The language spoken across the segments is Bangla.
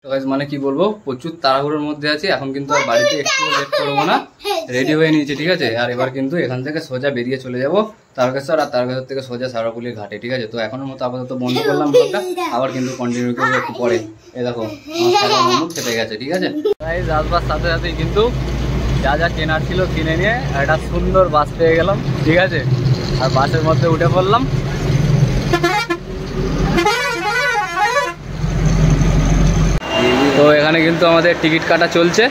তো গাইস মানে কি বলবো, প্রচুর তাড়াহুড়োর মধ্যে আছি এখন, কিন্তু আর বাড়িতে একটু লেট করবো না, রেডি হয়ে নিয়েছি ঠিক আছে। আর এবার কিন্তু এখান থেকে সোজা বেরিয়ে চলে যাবো তারকেশ্বর, আর তারকেশ্বর থেকে সোজা সারাপুলির ঘাটে ঠিক আছে। তো এখনের মতো আপাতত বন্ধ করলাম ব্লগটা, আবার কিন্তু কন্টিনিউ করবো একটু পরে। এই দেখো মোমো খেতে গেছে ঠিক আছে। গাইস আসবার সাথে সাথেই কিন্তু যা যা কেনার ছিল কিনে নিয়ে একটা সুন্দর বাস পেয়ে গেলাম ঠিক আছে। আর বাসের মধ্যে উঠে পড়লাম। তো এখানে কিন্তু আমাদের টিকিট কাটা চলছে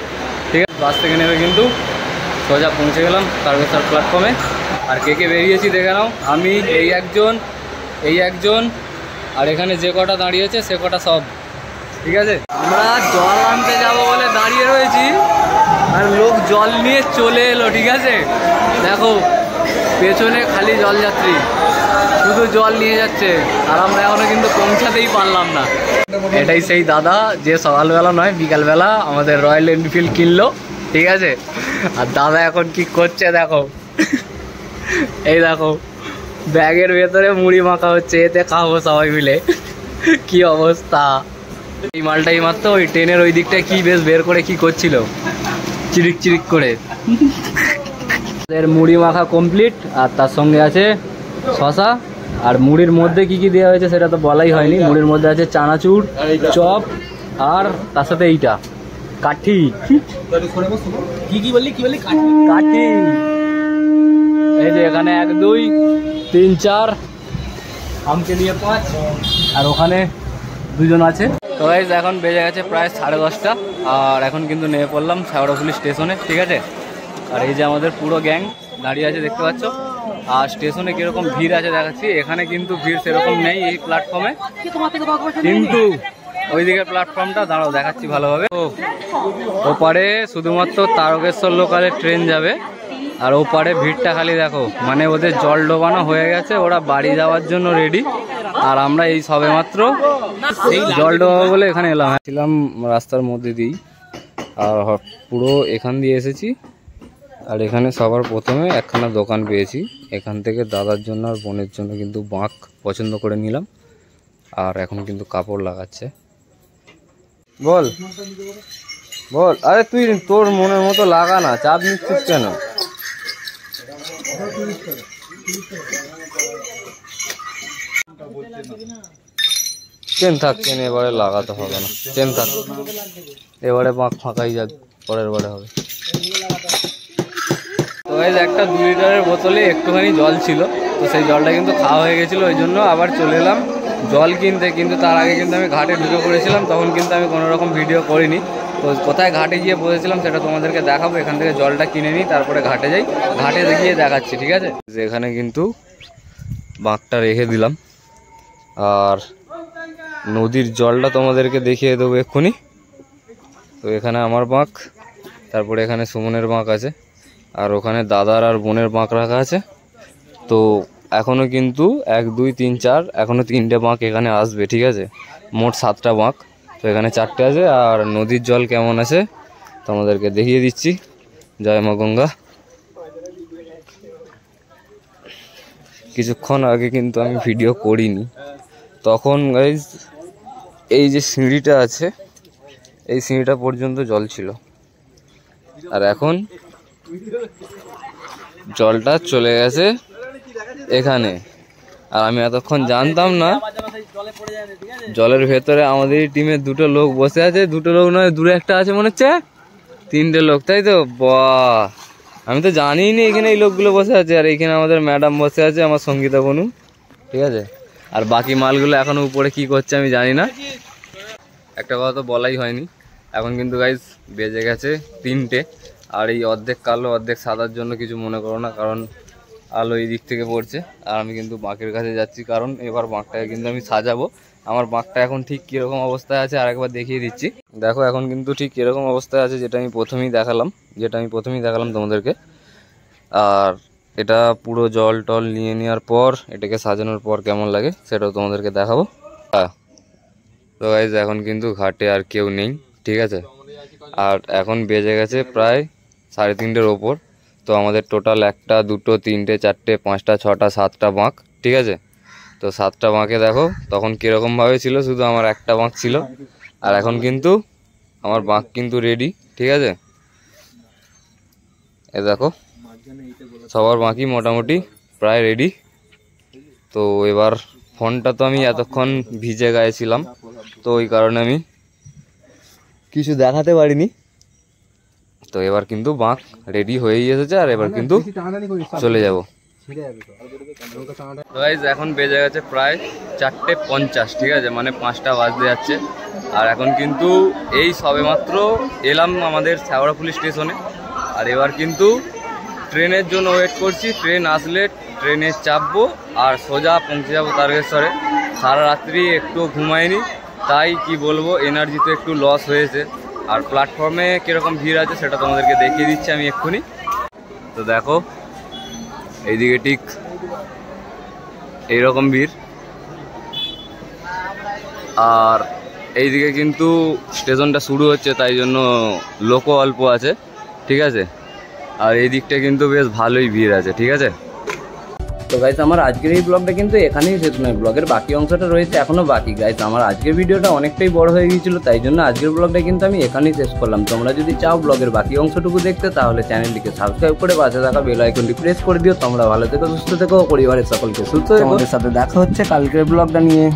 ঠিক আছে। বাস থেকে নেমে কিন্তু সোজা পৌঁছে গেলাম তারকেশ্বর প্ল্যাটফর্মে। আর কে কে বেরিয়েছি দেখে নাও, আমি এই একজন আর এখানে যে কটা দাঁড়িয়েছে সে কটা সব ঠিক আছে। আমরা জল আনতে যাবো বলে দাঁড়িয়ে রয়েছি আর লোক জল নিয়ে চলে এলো ঠিক আছে। দেখো পেছনে খালি জলযাত্রী শুধু জল নিয়ে যাচ্ছে, আর আমরা এখনো কিন্তু পৌঁছাতেই পারলাম না। এটাই সেই দাদা যে সকালবেলা নয় বিকালবেলা আমাদের রয়্যাল এনফিল্ড কিনলো ঠিক আছে। আর দাদা এখন কি করছে দেখো, এই দেখো ব্যাগের ভেতরে মুড়ি মাখা হচ্ছে, এতে খাবো সবাই মিলে। কি অবস্থা। এই মালটাই মাত্র ওই ট্রেনের ওই দিকটায় কি বেশ বের করে কি করছিল চিরিক চিরিক করে। মুড়ি মাখা কমপ্লিট, আর তার সঙ্গে আছে শশা। আর মুড়ির মধ্যে কি কি দেওয়া হয়েছে সেটা তো বলাই হয়নি। মুড়ির মধ্যে আছে চানাচুর, চপ, আর তার সাথে এইটা কাঠি। কি বললি কাঠি। এই যে এখানে 1 2 3 4 আমকে নিয়ে 5, আর ওখানে 2 জন আছে। তো গাইস এখন বেজে গেছে প্রায় 10:30, আর এখন কিন্তু নেমে পড়লাম শেওড়াফুলি স্টেশনে ঠিক আছে। আর এই যে আমাদের পুরো গ্যাং দাঁড়িয়ে আছে দেখতে পাচ্ছ। আর স্টেশনে কিরকম ভিড় আছে দেখাচ্ছি। এখানে কিন্তু ভিড় সেরকম নেই এই প্ল্যাটফর্মে, কিন্তু ওইদিকে প্ল্যাটফর্মটা দাঁড়াও দেখাচ্ছি ভালোভাবে। ওপারে শুধুমাত্র তারকেশ্বর লোকালের ট্রেন যাবে, আর ওপারে ভিড়টা খালি দেখো, মানে ওদের জল ডোবানো হয়ে গেছে, ওরা বাড়ি যাওয়ার জন্য রেডি। আর আমরা এই সবে মাত্র জল ডোবাবো বলে এখানে এলাম। ছিলাম রাস্তার মধ্যে দিয়েই, আর পুরো এখান দিয়ে এসেছি। আর এখানে সবার প্রথমে একখানা দোকান পেয়েছি, এখান থেকে দাদার জন্য আর বোনের জন্য কিন্তু বাঁক পছন্দ করে নিলাম। আর এখন কিন্তু কাপড় লাগাচ্ছে। বল বল, আরে তুই তোর মনের মতো লাগা না, চাপ নিচ্ছিস কেন? চেন থাক, চেন এবারে লাগাতে হবে না, চেন থাক এবারে বাঁক ফাঁকাই যাক, পরের বারে হবে। তো গাইস একটা 2 লিটারের বোতলে একটুখানি জল ছিল, তো সেই জলটা কিন্তু খাওয়া হয়ে গেছিলো, ওই জন্য আবার চলে এলাম জল কিনতে। কিন্তু তার আগে কিন্তু আমি ঘাটে ঢুকে পড়েছিলাম, তখন কিন্তু আমি কোনো রকম ভিডিও করিনি। তো কোথায় ঘাটে গিয়ে বসেছিলাম সেটা তোমাদেরকে দেখাবো। এখান থেকে জলটা কিনে নিই, তারপরে ঘাটে যাই, ঘাটে গিয়ে দেখাচ্ছি ঠিক আছে। এখানে কিন্তু বাঁকটা রেখে দিলাম, আর নদীর জলটা তোমাদেরকে দেখিয়ে দেবো এক্ষুনি। তো এখানে আমার বাঁক, তারপরে এখানে সুমনের বাঁক আছে, আর ওখানে দাদার আর বোনের বাঁক রাখা আছে। তো এখনও কিন্তু 1 2 3 4 এখনও 3টে বাঁক এখানে আসবে ঠিক আছে। মোট 7টা বাঁক, তো এখানে 4টে আছে। আর নদীর জল কেমন আছে তোমাদেরকে দেখিয়ে দিচ্ছি। জয় মা গঙ্গা। কিছুক্ষণ আগে কিন্তু আমি ভিডিও করিনি, তখন গাইজ এই যে সিঁড়িটা আছে এই সিঁড়িটা পর্যন্ত জল ছিল, আর এখন জলটা চলে গেছে এখানে। আর আমি এতক্ষণ জানতাম না জলের ভেতরে আমাদের টিমের 2টো লোক বসে আছে। 2টো লোক নয়, দূরে একটা আছে মনে হচ্ছে, 3টে লোক, তাই তো? বাহ, আমি তো জানিই নি এখানে এই লোকগুলো বসে আছে। আর এইখানে আমাদের ম্যাডাম বসে আছে, আমার সঙ্গীতা বনু ঠিক আছে। আর বাকি মালগুলো এখনো উপরে কি করছে আমি জানি না। একটা কথা তো বলাই হয়নি, এখন কিন্তু গাইজ বেজে গেছে 3টে। আর এই অর্ধেক কালো অর্ধেক সাদার জন্য কিছু মনে করো না, কারণ আলো এই দিক থেকে পড়ছে। আর আমি কিন্তু বাঁকের কাছে যাচ্ছি, কারণ এবার বাঁকটাকে কিন্তু আমি সাজাবো। আমার বাঁকটা এখন ঠিক কীরকম অবস্থায় আছে আরেকবার দেখিয়ে দিচ্ছি। দেখো এখন কিন্তু ঠিক কীরকম অবস্থায় আছে, যেটা আমি প্রথমেই দেখালাম তোমাদেরকে। আর এটা পুরো জল টল নিয়ে নেওয়ার পর, এটাকে সাজানোর পর কেমন লাগে সেটাও তোমাদেরকে দেখাবো। তো গাইজ এখন কিন্তু ঘাটে আর কেউ নেই ঠিক আছে। আর এখন বেজে গেছে প্রায় 3:30-এর ওপর। তো আমাদের টোটাল 1টা 2টো 3টে 4টে 5টা 6টা 7টা বাঁক ঠিক আছে। তো 7টা বাঁকে দেখো তখন কীরকমভাবে ছিল, শুধু আমার একটা বাঁক ছিল। আর এখন কিন্তু আমার বাঁক কিন্তু রেডি, ঠিক আছে। এ দেখো সবার বাঁকই মোটামুটি প্রায় রেডি। তো এবার ফোনটা তো আমি এতক্ষণ ভিজে গায়ে ছিলাম, তো ওই কারণে আমি কিছু দেখাতে পারিনি। তো এবার কিন্তু বাঁক রেডি হয়েই এসেছে, আর এবার কিন্তু চলে যাব। গাইস এখন বেজে গেছে প্রায় 4:50, ঠিক আছে, মানে 5টা বাজতে যাচ্ছে। আর এখন কিন্তু এই সবেমাত্র এলাম আমাদের শ্যাওড়াফুলি স্টেশনে, আর এবার কিন্তু ট্রেনের জন্য ওয়েট করছি। ট্রেন আসলে ট্রেনে চাপবো আর সোজা পৌঁছে যাবো তারকেশ্বরে। সারা রাত্রি একটু ঘুমাইনি, তাই কি বলবো, এনার্জি তো একটু লস হয়েছে। আর প্ল্যাটফর্মে কীরকম ভিড় আছে সেটা তোমাদেরকে দেখিয়ে দিচ্ছি আমি এক্ষুনি। তো দেখো এইদিকে ঠিক এইরকম ভিড়, আর এইদিকে কিন্তু স্টেশনটা শুরু হচ্ছে, তাই জন্য লোকও অল্প আছে, ঠিক আছে। আর এই দিকটা কিন্তু বেশ ভালোই ভিড় আছে, ঠিক আছে। তো গাইস আমার আজকের এই ব্লগটা কিন্তু এখানেই শেষ নয়, ব্লগের বাকি অংশটা রয়েছে এখনো বাকি। গাইস আমার আজকের ভিডিওটা অনেকটাই বড় হয়ে গিয়েছিল, তাই জন্য আজকের ব্লগটা কিন্তু আমি এখানেই শেষ করলাম। তোমরা যদি চাও ব্লগের বাকি অংশটুকু দেখতে, তাহলে চ্যানেলটিকে সাবস্ক্রাইব করে পাশে থাকা বেল আইকনটি প্রেস করে দিও। তোমরা ভালো থেকো, সুস্থ থেকো, পরিবারের সকলকে সুস্থ রেখো। তোমাদের সাথে দেখা হচ্ছে কালকের ব্লগটা নিয়ে।